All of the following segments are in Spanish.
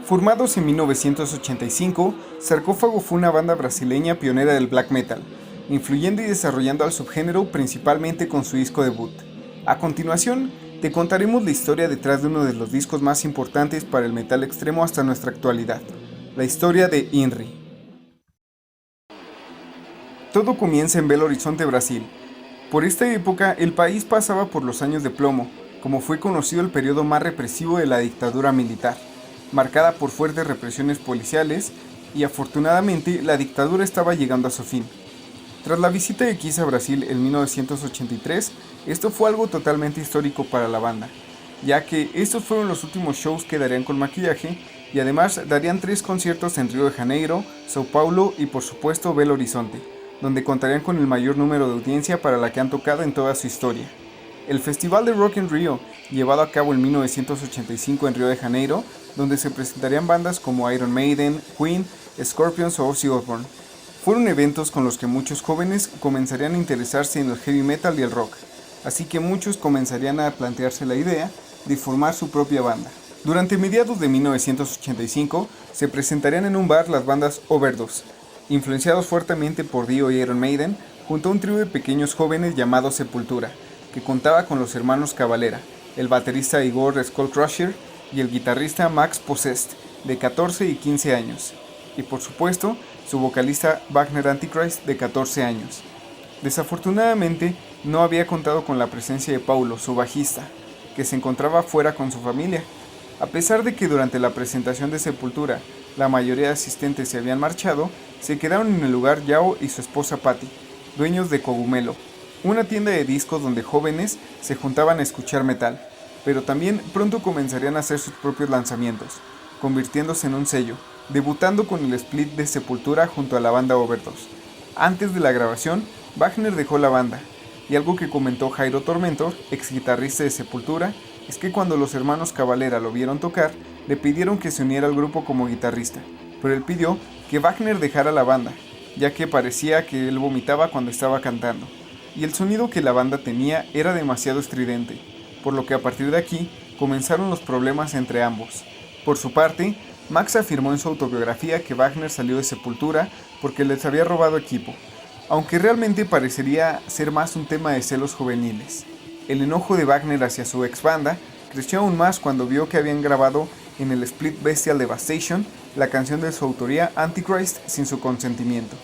Formados en 1985, Sarcófago fue una banda brasileña pionera del black metal, influyendo y desarrollando al subgénero principalmente con su disco debut. A continuación, te contaremos la historia detrás de uno de los discos más importantes para el metal extremo hasta nuestra actualidad, la historia de INRI. Todo comienza en Belo Horizonte, Brasil. Por esta época, el país pasaba por los años de plomo, como fue conocido el periodo más represivo de la dictadura militar, marcada por fuertes represiones policiales, y afortunadamente la dictadura estaba llegando a su fin. Tras la visita de Kiss a Brasil en 1983, esto fue algo totalmente histórico para la banda, ya que estos fueron los últimos shows que darían con maquillaje, y además darían 3 conciertos en Río de Janeiro, Sao Paulo y por supuesto Belo Horizonte, donde contarían con el mayor número de audiencia para la que han tocado en toda su historia. El Festival de Rock in Rio, llevado a cabo en 1985 en Río de Janeiro, donde se presentarían bandas como Iron Maiden, Queen, Scorpions o Ozzy Osbourne. Fueron eventos con los que muchos jóvenes comenzarían a interesarse en el heavy metal y el rock, así que muchos comenzarían a plantearse la idea de formar su propia banda. Durante mediados de 1985 se presentarían en un bar las bandas Overdose, influenciados fuertemente por Dio y Iron Maiden, junto a un trío de pequeños jóvenes llamados Sepultura, que contaba con los hermanos Cavalera, el baterista Igor Skullcrusher y el guitarrista Max Possessed, de 14 y 15 años, y por supuesto su vocalista Wagner Antichrist, de 14 años. Desafortunadamente no había contado con la presencia de Paulo, su bajista, que se encontraba fuera con su familia. A pesar de que durante la presentación de Sepultura la mayoría de asistentes se habían marchado, se quedaron en el lugar Yao y su esposa Patty, dueños de Cogumelo, una tienda de discos donde jóvenes se juntaban a escuchar metal, pero también pronto comenzarían a hacer sus propios lanzamientos, convirtiéndose en un sello, debutando con el split de Sepultura junto a la banda Overdose. Antes de la grabación, Wagner dejó la banda, y algo que comentó Jairo Tormentor, ex guitarrista de Sepultura, es que cuando los hermanos Cavalera lo vieron tocar, le pidieron que se uniera al grupo como guitarrista, pero él pidió que Wagner dejara la banda, ya que parecía que él vomitaba cuando estaba cantando, y el sonido que la banda tenía era demasiado estridente, por lo que a partir de aquí comenzaron los problemas entre ambos. Por su parte, Max afirmó en su autobiografía que Wagner salió de Sepultura porque les había robado equipo, aunque realmente parecería ser más un tema de celos juveniles. El enojo de Wagner hacia su ex banda creció aún más cuando vio que habían grabado en el split Bestial Devastation la canción de su autoría Antichrist sin su consentimiento.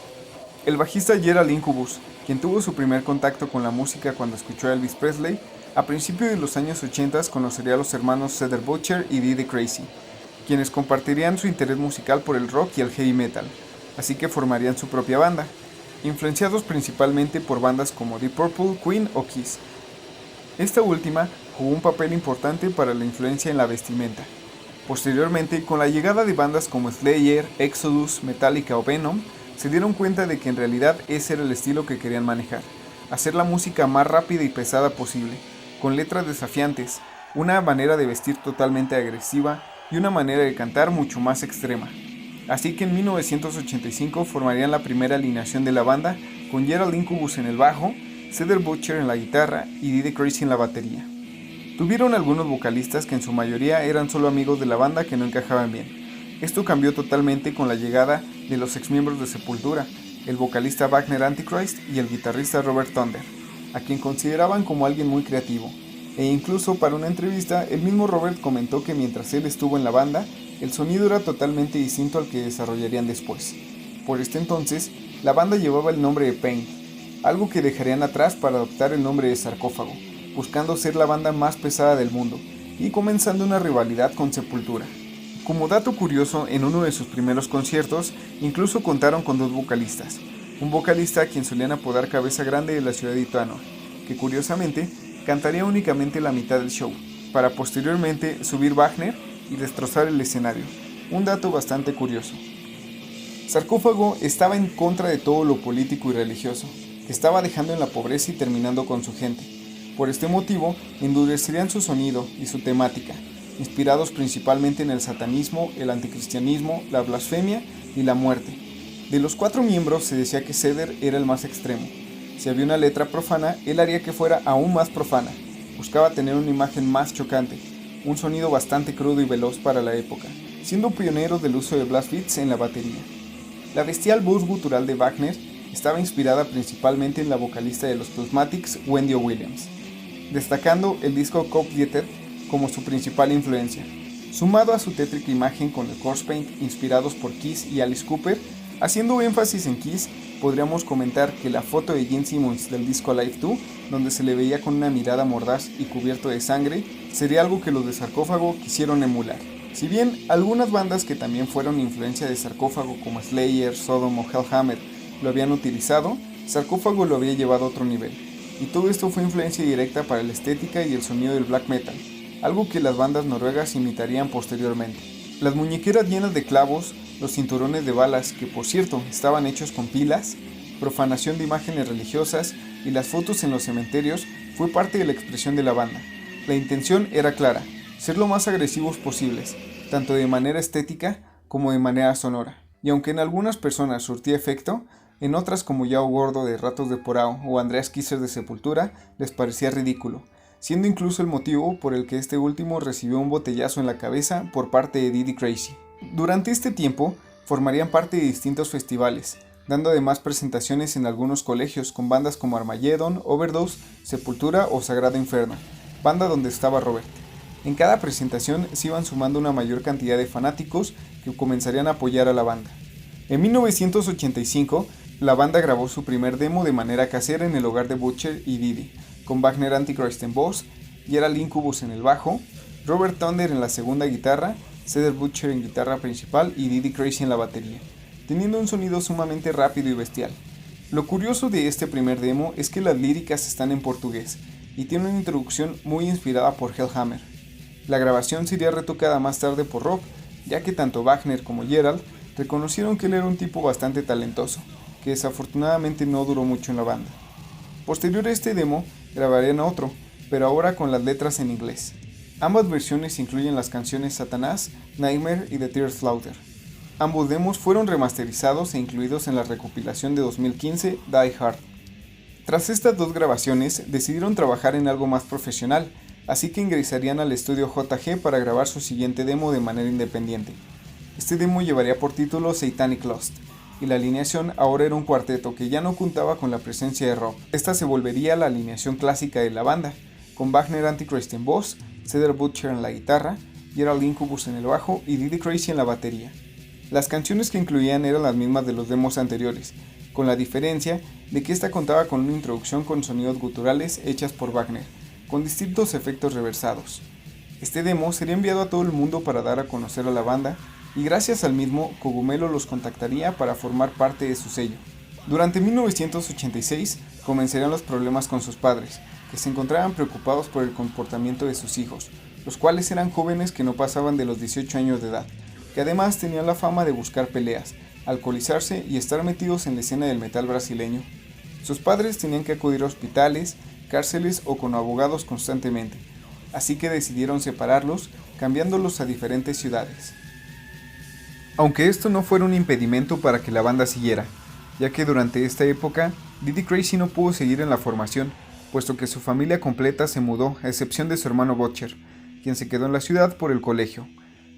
El bajista Gerald Incubus, quien tuvo su primer contacto con la música cuando escuchó a Elvis Presley, a principios de los años 80 conocería a los hermanos Cedar Butcher y Dee Crazy, quienes compartirían su interés musical por el rock y el heavy metal, así que formarían su propia banda, influenciados principalmente por bandas como Deep Purple, Queen o Kiss. Esta última jugó un papel importante para la influencia en la vestimenta. Posteriormente, con la llegada de bandas como Slayer, Exodus, Metallica o Venom, se dieron cuenta de que en realidad ese era el estilo que querían manejar, hacer la música más rápida y pesada posible, con letras desafiantes, una manera de vestir totalmente agresiva y una manera de cantar mucho más extrema. Así que en 1985 formarían la primera alineación de la banda, con Gerald Incubus en el bajo, Cedar Butcher en la guitarra y Dee Crazy en la batería. Tuvieron algunos vocalistas que en su mayoría eran solo amigos de la banda que no encajaban bien. Esto cambió totalmente con la llegada de los exmiembros de Sepultura, el vocalista Wagner Antichrist y el guitarrista Robert Thunder, a quien consideraban como alguien muy creativo. E incluso para una entrevista, el mismo Robert comentó que mientras él estuvo en la banda, el sonido era totalmente distinto al que desarrollarían después. Por este entonces, la banda llevaba el nombre de Pain, algo que dejarían atrás para adoptar el nombre de Sarcófago, buscando ser la banda más pesada del mundo, y comenzando una rivalidad con Sepultura. Como dato curioso, en uno de sus primeros conciertos, incluso contaron con 2 vocalistas, un vocalista a quien solían apodar Cabeza Grande de la ciudad de Ituano, que curiosamente cantaría únicamente la mitad del show, para posteriormente subir Wagner y destrozar el escenario, un dato bastante curioso. Sarcófago estaba en contra de todo lo político y religioso, que estaba dejando en la pobreza y terminando con su gente. Por este motivo, endurecerían su sonido y su temática, inspirados principalmente en el satanismo, el anticristianismo, la blasfemia y la muerte. De los 4 miembros se decía que Cedar era el más extremo. Si había una letra profana, él haría que fuera aún más profana. Buscaba tener una imagen más chocante, un sonido bastante crudo y veloz para la época, siendo pionero del uso de blast beats en la batería. La bestial voz gutural de Wagner estaba inspirada principalmente en la vocalista de los Plasmatics, Wendy O. Williams, destacando el disco Complicated como su principal influencia. Sumado a su tétrica imagen con el corpse paint inspirados por Kiss y Alice Cooper, haciendo énfasis en Kiss, podríamos comentar que la foto de Gene Simmons del disco Alive 2, donde se le veía con una mirada mordaz y cubierto de sangre, sería algo que los de Sarcófago quisieron emular. Si bien algunas bandas que también fueron influencia de Sarcófago como Slayer, Sodom o Hellhammer lo habían utilizado, Sarcófago lo había llevado a otro nivel, y todo esto fue influencia directa para la estética y el sonido del black metal, algo que las bandas noruegas imitarían posteriormente. Las muñequeras llenas de clavos, los cinturones de balas, que por cierto estaban hechos con pilas, profanación de imágenes religiosas y las fotos en los cementerios fue parte de la expresión de la banda. La intención era clara, ser lo más agresivos posibles, tanto de manera estética como de manera sonora. Y aunque en algunas personas surtía efecto, en otras como Yao Gordo de Ratos de Porao o Andreas Kisser de Sepultura les parecía ridículo, siendo incluso el motivo por el que este último recibió un botellazo en la cabeza por parte de Didi Crazy. Durante este tiempo formarían parte de distintos festivales, dando además presentaciones en algunos colegios con bandas como Armageddon, Overdose, Sepultura o Sagrado Inferno, banda donde estaba Robert. En cada presentación se iban sumando una mayor cantidad de fanáticos que comenzarían a apoyar a la banda. En 1985, la banda grabó su primer demo de manera casera en el hogar de Butcher y Didi, con Wagner Antichrist en voz, Gerald Incubus en el bajo, Robert Thunder en la segunda guitarra, Cedar Butcher en guitarra principal y Didi Crazy en la batería, teniendo un sonido sumamente rápido y bestial. Lo curioso de este primer demo es que las líricas están en portugués y tiene una introducción muy inspirada por Hellhammer. La grabación sería retocada más tarde por Rob, ya que tanto Wagner como Gerald reconocieron que él era un tipo bastante talentoso, que desafortunadamente no duró mucho en la banda. Posterior a este demo, grabarían otro, pero ahora con las letras en inglés. Ambas versiones incluyen las canciones Satanás, Nightmare y The Tear Slaughter. Ambos demos fueron remasterizados e incluidos en la recopilación de 2015 Die Hard. Tras estas dos grabaciones, decidieron trabajar en algo más profesional, así que ingresarían al estudio JG para grabar su siguiente demo de manera independiente. Este demo llevaría por título Satanic Lust, y la alineación ahora era un cuarteto que ya no contaba con la presencia de Rob. Esta se volvería la alineación clásica de la banda, con Wagner Antichrist en voz, Cedar Butcher en la guitarra, Gerald Incubus en el bajo y Didi Crazy en la batería. Las canciones que incluían eran las mismas de los demos anteriores, con la diferencia de que esta contaba con una introducción con sonidos guturales hechas por Wagner, con distintos efectos reversados. Este demo sería enviado a todo el mundo para dar a conocer a la banda, y gracias al mismo, Cogumelo los contactaría para formar parte de su sello. Durante 1986 comenzarían los problemas con sus padres, que se encontraban preocupados por el comportamiento de sus hijos, los cuales eran jóvenes que no pasaban de los 18 años de edad, que además tenían la fama de buscar peleas, alcoholizarse y estar metidos en la escena del metal brasileño. Sus padres tenían que acudir a hospitales, cárceles o con abogados constantemente, así que decidieron separarlos, cambiándolos a diferentes ciudades. Aunque esto no fuera un impedimento para que la banda siguiera, ya que durante esta época Didi Crazy no pudo seguir en la formación, puesto que su familia completa se mudó, a excepción de su hermano Butcher, quien se quedó en la ciudad por el colegio.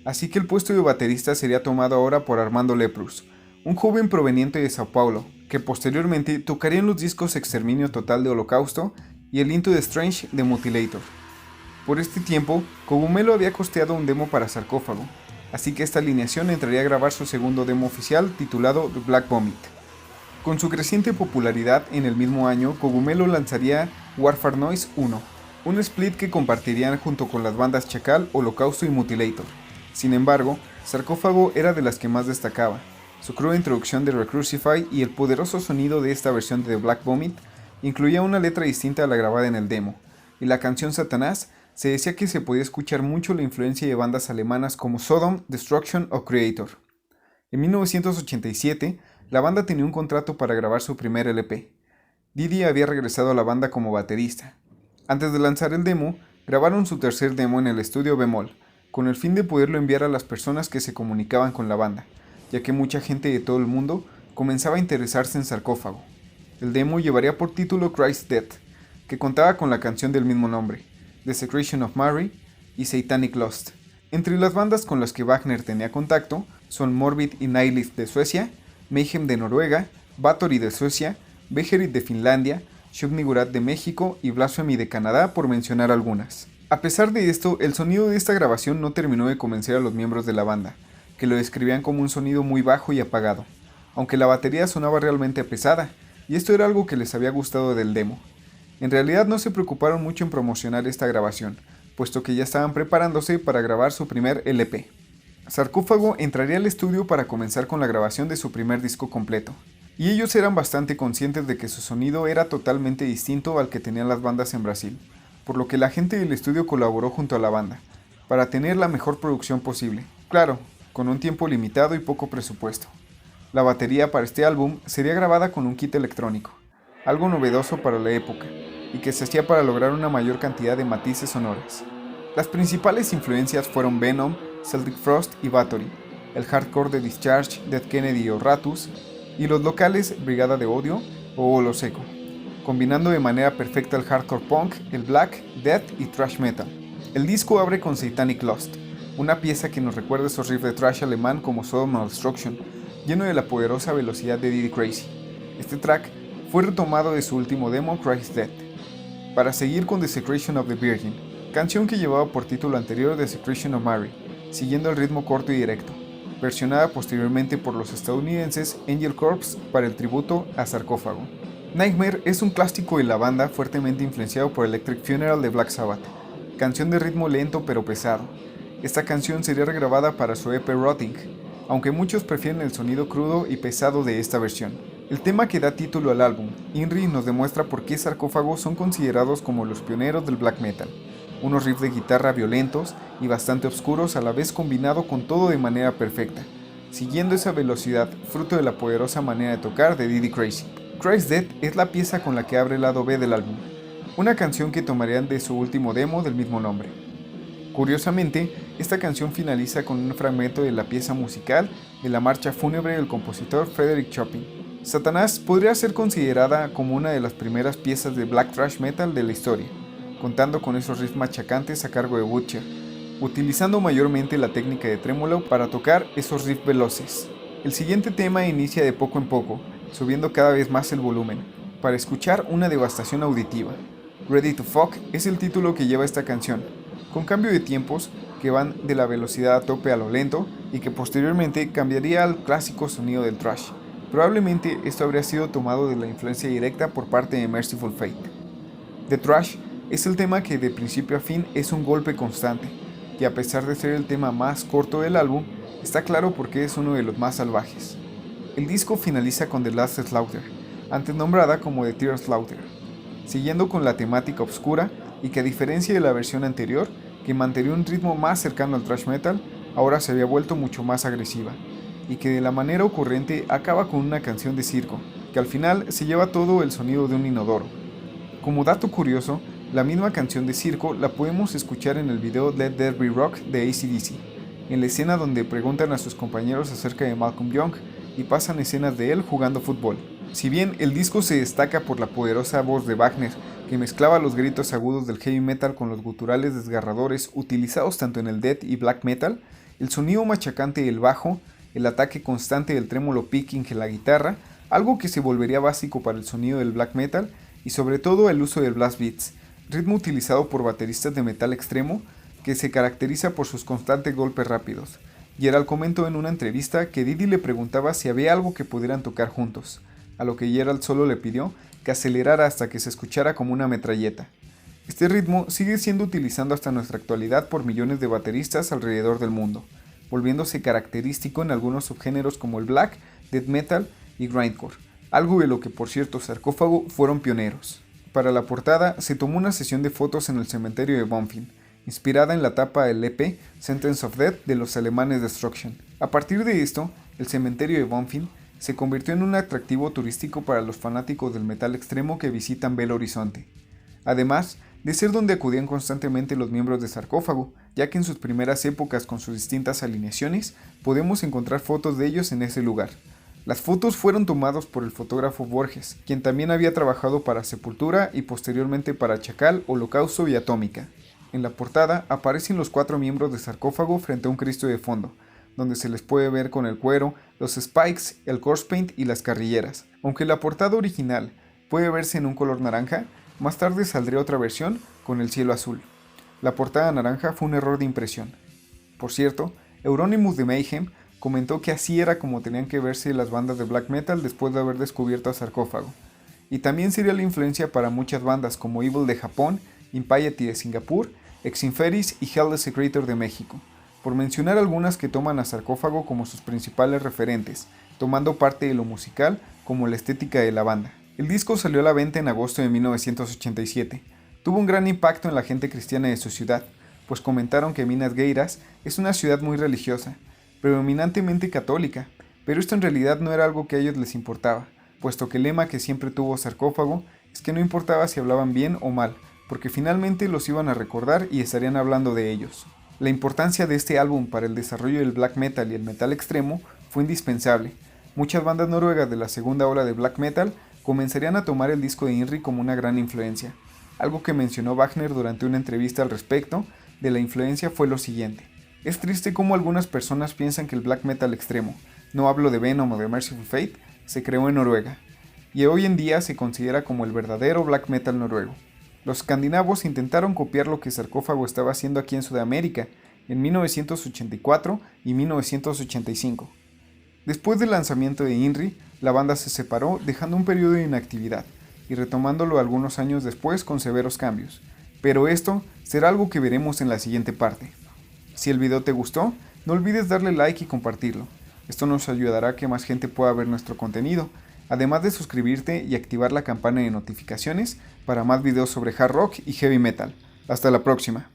Así que el puesto de baterista sería tomado ahora por Armando Leprous, un joven proveniente de Sao Paulo, que posteriormente tocaría en los discos Exterminio Total de Holocausto y el Into the Strange de Mutilator. Por este tiempo, Cogumelo había costeado un demo para Sarcófago, así que esta alineación entraría a grabar su segundo demo oficial titulado The Black Vomit. Con su creciente popularidad, en el mismo año, Cogumelo lanzaría Warfare Noise 1, un split que compartirían junto con las bandas Chacal, Holocausto y Mutilator. Sin embargo, Sarcófago era de las que más destacaba. Su cruda introducción de Recrucify y el poderoso sonido de esta versión de The Black Vomit incluía una letra distinta a la grabada en el demo, y la canción Satanás se decía que se podía escuchar mucho la influencia de bandas alemanas como Sodom, Destruction o Creator. En 1987, la banda tenía un contrato para grabar su primer LP. Didi había regresado a la banda como baterista. Antes de lanzar el demo, grabaron su tercer demo en el estudio Bemol, con el fin de poderlo enviar a las personas que se comunicaban con la banda, ya que mucha gente de todo el mundo comenzaba a interesarse en Sarcófago. El demo llevaría por título Christ's Death, que contaba con la canción del mismo nombre, Desecration of Mary y Satanic Lust, Entre las bandas con las que Wagner tenía contacto son Morbid y Nihilist de Suecia, Mayhem de Noruega, Bathory de Suecia, Beherit de Finlandia, Shub-Niggurath de México y Blasphemy de Canadá, por mencionar algunas. A pesar de esto, el sonido de esta grabación no terminó de convencer a los miembros de la banda, que lo describían como un sonido muy bajo y apagado, aunque la batería sonaba realmente pesada, y esto era algo que les había gustado del demo. En realidad no se preocuparon mucho en promocionar esta grabación, puesto que ya estaban preparándose para grabar su primer LP. Sarcófago entraría al estudio para comenzar con la grabación de su primer disco completo, y ellos eran bastante conscientes de que su sonido era totalmente distinto al que tenían las bandas en Brasil, por lo que la gente del estudio colaboró junto a la banda, para tener la mejor producción posible, claro, con un tiempo limitado y poco presupuesto. La batería para este álbum sería grabada con un kit electrónico, algo novedoso para la época, y que se hacía para lograr una mayor cantidad de matices sonoras. Las principales influencias fueron Venom, Celtic Frost y Bathory, el hardcore de Discharge, Dead Kennedy o Ratus, y los locales Brigada de Odio o Holo Seco, combinando de manera perfecta el hardcore punk, el black, death y thrash metal. El disco abre con Satanic Lust, una pieza que nos recuerda esos riffs de thrash alemán como Sodom and Destruction, lleno de la poderosa velocidad de Diddy Crazy. Este track fue retomado de su último demo, Christ Dead, para seguir con Desecration of the Virgin, canción que llevaba por título anterior Desecration of Mary, siguiendo el ritmo corto y directo, versionada posteriormente por los estadounidenses Angel Corpse para el tributo a Sarcófago. Nightmare es un clásico de la banda fuertemente influenciado por Electric Funeral de Black Sabbath, canción de ritmo lento pero pesado. Esta canción sería regrabada para su EP Rotting, aunque muchos prefieren el sonido crudo y pesado de esta versión. El tema que da título al álbum, Inri, nos demuestra por qué Sarcófago son considerados como los pioneros del black metal. Unos riffs de guitarra violentos y bastante oscuros a la vez combinado con todo de manera perfecta, siguiendo esa velocidad, fruto de la poderosa manera de tocar de Diddy Crazy. Christ Dead es la pieza con la que abre el lado B del álbum, una canción que tomarían de su último demo del mismo nombre. Curiosamente, esta canción finaliza con un fragmento de la pieza musical de la marcha fúnebre del compositor Frederick Chopin. Satanás podría ser considerada como una de las primeras piezas de black thrash metal de la historia, contando con esos riffs machacantes a cargo de Butcher, utilizando mayormente la técnica de trémolo para tocar esos riffs veloces. El siguiente tema inicia de poco en poco, subiendo cada vez más el volumen, para escuchar una devastación auditiva. Ready to Fuck es el título que lleva esta canción, con cambio de tiempos que van de la velocidad a tope a lo lento y que posteriormente cambiaría al clásico sonido del thrash. Probablemente esto habría sido tomado de la influencia directa por parte de Merciful Fate. The Thrash es el tema que de principio a fin es un golpe constante, y a pesar de ser el tema más corto del álbum, está claro por qué es uno de los más salvajes. El disco finaliza con The Last Slaughter, antes nombrada como The Tear Slaughter, siguiendo con la temática oscura y que a diferencia de la versión anterior, que mantenía un ritmo más cercano al thrash metal, ahora se había vuelto mucho más agresiva, y que de la manera ocurrente acaba con una canción de circo, que al final se lleva todo el sonido de un inodoro. Como dato curioso, la misma canción de circo la podemos escuchar en el video Let There Be Rock de AC/DC, en la escena donde preguntan a sus compañeros acerca de Malcolm Young y pasan escenas de él jugando fútbol. Si bien el disco se destaca por la poderosa voz de Wagner, que mezclaba los gritos agudos del heavy metal con los guturales desgarradores utilizados tanto en el death y black metal, el sonido machacante del bajo, el ataque constante del trémolo picking en la guitarra, algo que se volvería básico para el sonido del black metal, y sobre todo el uso del blast beats, ritmo utilizado por bateristas de metal extremo que se caracteriza por sus constantes golpes rápidos. Gerald comentó en una entrevista que Diddy le preguntaba si había algo que pudieran tocar juntos, a lo que Gerald solo le pidió que acelerara hasta que se escuchara como una metralleta. Este ritmo sigue siendo utilizado hasta nuestra actualidad por millones de bateristas alrededor del mundo, volviéndose característico en algunos subgéneros como el black, death metal y grindcore, algo de lo que por cierto Sarcófago fueron pioneros. Para la portada se tomó una sesión de fotos en el cementerio de Bonfim, inspirada en la tapa del EP Sentence of Death de los alemanes Destruction. A partir de esto, el cementerio de Bonfim se convirtió en un atractivo turístico para los fanáticos del metal extremo que visitan Belo Horizonte, además de ser donde acudían constantemente los miembros de Sarcófago, ya que en sus primeras épocas con sus distintas alineaciones podemos encontrar fotos de ellos en ese lugar. Las fotos fueron tomadas por el fotógrafo Borges, quien también había trabajado para Sepultura y posteriormente para Chacal, Holocausto y Atómica. En la portada aparecen los 4 miembros de Sarcófago frente a un Cristo de fondo, donde se les puede ver con el cuero, los spikes, el corpse paint y las carrilleras. Aunque la portada original puede verse en un color naranja, más tarde saldría otra versión con el cielo azul. La portada naranja fue un error de impresión. Por cierto, Euronymous de Mayhem comentó que así era como tenían que verse las bandas de black metal después de haber descubierto a Sarcófago. Y también sería la influencia para muchas bandas como Evil de Japón, Impiety de Singapur, Exinferis y Hell Desecrator de México, por mencionar algunas que toman a Sarcófago como sus principales referentes, tomando parte de lo musical como la estética de la banda. El disco salió a la venta en agosto de 1987. Tuvo un gran impacto en la gente cristiana de su ciudad, pues comentaron que Minas Geiras es una ciudad muy religiosa, predominantemente católica, pero esto en realidad no era algo que a ellos les importaba, puesto que el lema que siempre tuvo Sarcófago es que no importaba si hablaban bien o mal, porque finalmente los iban a recordar y estarían hablando de ellos. La importancia de este álbum para el desarrollo del black metal y el metal extremo fue indispensable. Muchas bandas noruegas de la segunda ola de black metal comenzarían a tomar el disco de Inri como una gran influencia. Algo que mencionó Wagner durante una entrevista al respecto de la influencia fue lo siguiente: es triste cómo algunas personas piensan que el black metal extremo, no hablo de Venom o de Merciful Fate, se creó en Noruega, y hoy en día se considera como el verdadero black metal noruego. Los escandinavos intentaron copiar lo que Sarcófago estaba haciendo aquí en Sudamérica en 1984 y 1985. Después del lanzamiento de Inri, la banda se separó dejando un periodo de inactividad y retomándolo algunos años después con severos cambios, pero esto será algo que veremos en la siguiente parte. Si el video te gustó, no olvides darle like y compartirlo. Esto nos ayudará a que más gente pueda ver nuestro contenido, además de suscribirte y activar la campana de notificaciones para más videos sobre hard rock y heavy metal. Hasta la próxima.